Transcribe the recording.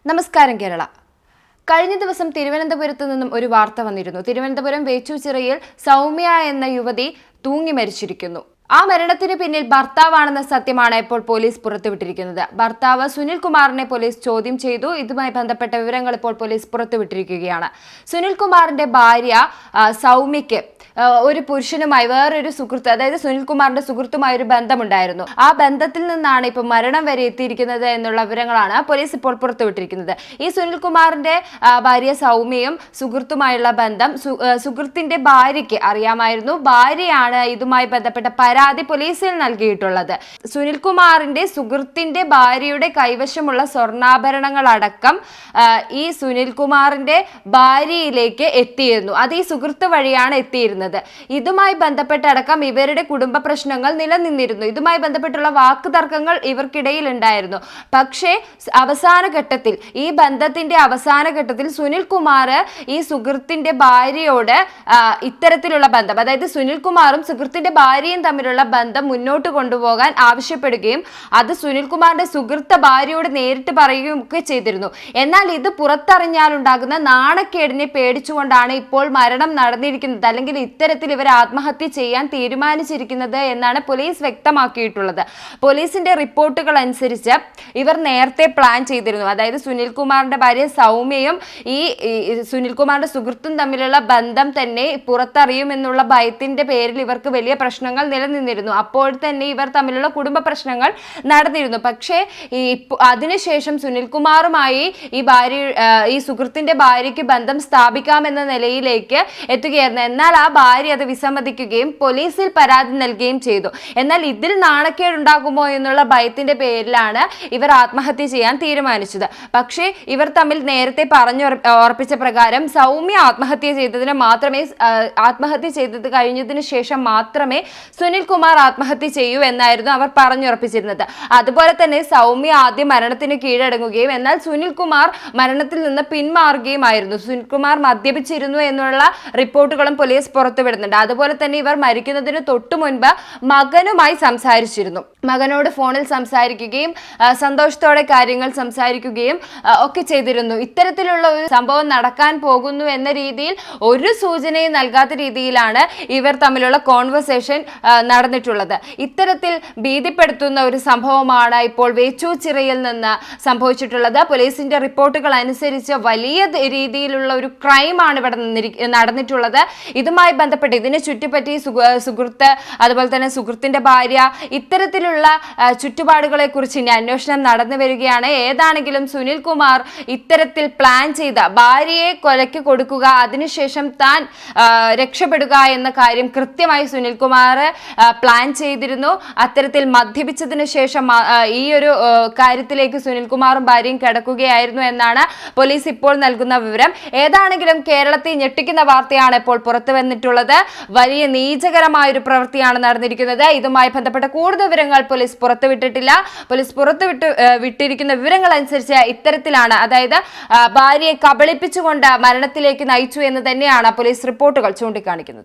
നമസ്കാരം കേരള. കഴിഞ്ഞ ദിവസം തിരുവനന്തപുരത്ത് നിന്നും ഒരു വാർത്ത വന്നിരുന്നു. തിരുവനന്തപുരം വേച്ചൂച്ചിറയിൽ സൗമ്യ എന്ന യുവതി തൂങ്ങി മരിച്ചിരിക്കുന്നു. ആ മരണത്തിന് പിന്നിൽ ഭർത്താവാണെന്ന സത്യമാണ് ഇപ്പോൾ പോലീസ് പുറത്തുവിട്ടിരിക്കുന്നത്. ഭർത്താവ് സുനിൽകുമാറിനെ പോലീസ് ചോദ്യം ചെയ്തു. ഇതുമായി ബന്ധപ്പെട്ട വിവരങ്ങൾ ഇപ്പോൾ പോലീസ് പുറത്തുവിട്ടിരിക്കുകയാണ്. സുനിൽകുമാറിന്റെ ഭാര്യ സൗമ്യയ്ക്ക് ഒരു പുരുഷനുമായി വേറൊരു സുഹൃത്ത്, അതായത് സുനിൽകുമാറിന്റെ സുഹൃത്തുമായി ഒരു ബന്ധമുണ്ടായിരുന്നു. ആ ബന്ധത്തിൽ നിന്നാണ് ഇപ്പോൾ മരണം വരെ എത്തിയിരിക്കുന്നത് എന്നുള്ള വിവരങ്ങളാണ് പോലീസ് ഇപ്പോൾ പുറത്തുവിട്ടിരിക്കുന്നത്. ഈ സുനിൽകുമാറിന്റെ ഭാര്യ സൗമ്യയും സുഹൃത്തുമായുള്ള ബന്ധം സുഹൃത്തിന്റെ ഭാര്യയ്ക്ക് അറിയാമായിരുന്നു. ഭാര്യയാണ് ഇതുമായി ബന്ധപ്പെട്ട പരാതി പോലീസിൽ നൽകിയിട്ടുള്ളത്. സുനിൽകുമാറിന്റെ സുഹൃത്തിന്റെ ഭാര്യയുടെ കൈവശമുള്ള സ്വർണ്ണാഭരണങ്ങളടക്കം ഈ സുനിൽകുമാറിന്റെ ഭാര്യയിലേക്ക് എത്തിയിരുന്നു. അത് ഈ സുഹൃത്ത് വഴിയാണ് എത്തിയിരുന്നത്. ഇതുമായി ബന്ധപ്പെട്ടടക്കം ഇവരുടെ കുടുംബ പ്രശ്നങ്ങൾ നിലനിന്നിരുന്നു. ഇതുമായി ബന്ധപ്പെട്ടുള്ള വാക്കുതർക്കങ്ങൾ ഇവർക്കിടയിൽ ഉണ്ടായിരുന്നു. പക്ഷേ അവസാന ഘട്ടത്തിൽ, ഈ ബന്ധത്തിന്റെ അവസാന ഘട്ടത്തിൽ സുനിൽകുമാർ ഈ സുഹൃത്തിന്റെ ഭാര്യയോട് ഇത്തരത്തിലുള്ള ബന്ധം, അതായത് സുനിൽകുമാറും സുഹൃത്തിന്റെ ഭാര്യയും തമ്മിലുള്ള ബന്ധം മുന്നോട്ട് കൊണ്ടുപോകാൻ ആവശ്യപ്പെടുകയും അത് സുനിൽകുമാറിന്റെ സുഹൃത്ത് ഭാര്യയോട് നേരിട്ട് പറയുകയും ഒക്കെ ചെയ്തിരുന്നു. എന്നാൽ ഇത് പുറത്തറിഞ്ഞാൽ ഉണ്ടാകുന്ന നാണക്കേടിനെ പേടിച്ചുകൊണ്ടാണ് ഇപ്പോൾ മരണം നടന്നിരിക്കുന്നത്, അല്ലെങ്കിൽ ഇത്തരത്തിൽ ഇവർ ആത്മഹത്യ ചെയ്യാൻ തീരുമാനിച്ചിരിക്കുന്നത് എന്നാണ് പോലീസ് വ്യക്തമാക്കിയിട്ടുള്ളത്. പോലീസിന്റെ റിപ്പോർട്ടുകൾ അനുസരിച്ച് ഇവർ നേരത്തെ പ്ലാൻ ചെയ്തിരുന്നു. അതായത് സുനിൽകുമാറിന്റെ ഭാര്യ സൗമ്യയും ഈ സുനിൽകുമാറിന്റെ സുഹൃത്തും തമ്മിലുള്ള ബന്ധം തന്നെ പുറത്തറിയുമെന്നുള്ള ഭയത്തിന്റെ പേരിൽ ഇവർക്ക് വലിയ പ്രശ്നങ്ങൾ നിലനിന്നിരുന്നു. അപ്പോൾ തന്നെ ഇവർ തമ്മിലുള്ള കുടുംബ പ്രശ്നങ്ങൾ നടന്നിരുന്നു. പക്ഷേ അതിനുശേഷം സുനിൽകുമാറുമായി ഈ സുഹൃത്തിന്റെ ഭാര്യയ്ക്ക് ബന്ധം സ്ഥാപിക്കാമെന്ന നിലയിലേക്ക് എത്തുകയായിരുന്നു. എന്നാൽ ആ ഭാര്യ അത് വിസമ്മതിക്കുകയും പോലീസിൽ പരാതി നൽകുകയും ചെയ്തു. എന്നാൽ ഇതിൽ നാണക്കേടുണ്ടാകുമോ എന്നുള്ള ഭയത്തിന്റെ പേരിലാണ് ഇവർ ആത്മഹത്യ ചെയ്യാൻ തീരുമാനിച്ചത്. പക്ഷേ ഇവർ തമ്മിൽ നേരത്തെ ഉറപ്പിച്ച പ്രകാരം സൗമ്യ ആത്മഹത്യ ചെയ്തത് കഴിഞ്ഞതിന് ശേഷം മാത്രമേ സുനിൽകുമാർ ആത്മഹത്യ ചെയ്യൂ എന്നായിരുന്നു അവർ പറഞ്ഞുറപ്പിച്ചിരുന്നത്. അതുപോലെ തന്നെ സൗമ്യ ആദ്യം മരണത്തിന് കീഴടങ്ങുകയും എന്നാൽ സുനിൽകുമാർ മരണത്തിൽ നിന്ന് പിന്മാറുകയുമായിരുന്നു. സുനിൽകുമാർ മദ്യപിച്ചിരുന്നു എന്നുള്ള റിപ്പോർട്ടുകളും പോലീസ് പുറത്തുവിടുന്നുണ്ട്. അതുപോലെ തന്നെ ഇവർ മരിക്കുന്നതിന് തൊട്ടു മുൻപ് മകനുമായി സംസാരിച്ചിരുന്നു. മകനോട് ഫോണിൽ സംസാരിക്കുകയും സന്തോഷത്തോടെ കാര്യങ്ങൾ സംസാരിക്കുകയും ഒക്കെ ചെയ്തിരുന്നു. ഇത്തരത്തിലുള്ള ഒരു സംഭവം നടക്കാൻ പോകുന്നു എന്ന രീതിയിൽ ഒരു സൂചനയും നൽകാത്ത രീതിയിലാണ് ഇവർ തമ്മിലുള്ള കോൺവെർസേഷൻ നടന്നിട്ടുള്ളത്. ഇത്തരത്തിൽ ഭീതിപ്പെടുത്തുന്ന ഒരു സംഭവമാണ് ഇപ്പോൾ വേച്ചൂച്ചിറയിൽ നിന്ന് സംഭവിച്ചിട്ടുള്ളത്. പോലീസിന്റെ റിപ്പോർട്ടുകൾ അനുസരിച്ച് വലിയ രീതിയിലുള്ള ഒരു ക്രൈമാണ് ഇവിടെ നടന്നിട്ടുള്ളത്. ഇതുമായി ബന്ധപ്പെട്ട് ഇതിനെ ചുറ്റിപ്പറ്റി സുഹൃത്ത്, അതുപോലെ തന്നെ സുഹൃത്തിന്റെ ഭാര്യ, ഇത്തരത്തിലുള്ള ചുറ്റുപാടുകളെ കുറിച്ച് ഇനി അന്വേഷണം നടന്നു വരികയാണ്. ഏതാണെങ്കിലും സുനിൽകുമാർ ഇത്തരത്തിൽ പ്ലാൻ ചെയ്ത ഭാര്യയെ കൊലയ്ക്ക് കൊടുക്കുക, അതിനുശേഷം താൻ രക്ഷപ്പെടുക എന്ന കാര്യം കൃത്യമായി സുനിൽകുമാർ പ്ലാൻ ചെയ്തിരുന്നു. അത്തരത്തിൽ മദ്യപിച്ചതിന് ശേഷം ഈ ഒരു കാര്യത്തിലേക്ക് സുനിൽകുമാറും ഭാര്യയും കിടക്കുകയായിരുന്നു എന്നാണ് പോലീസ് ഇപ്പോൾ നൽകുന്ന വിവരം. ഏതാണെങ്കിലും കേരളത്തെ ഞെട്ടിക്കുന്ന വാർത്തയാണ് ഇപ്പോൾ പുറത്തു വന്നിട്ടുള്ളത്. വലിയ നീചകരമായ ഒരു പ്രവൃത്തിയാണ് നടന്നിരിക്കുന്നത്. ഇതുമായി ബന്ധപ്പെട്ട കൂടുതൽ വിവരങ്ങൾ പോലീസ് പുറത്തുവിട്ടിട്ടില്ല. പോലീസ് വിട്ടിരിക്കുന്ന വിവരങ്ങൾ അനുസരിച്ച് ഇത്തരത്തിലാണ്, അതായത് ഭാര്യയെ കബളിപ്പിച്ചുകൊണ്ട് മരണത്തിലേക്ക് നയിച്ചു എന്ന് തന്നെയാണ് പോലീസ് റിപ്പോർട്ടുകൾ ചൂണ്ടിക്കാണിക്കുന്നത്.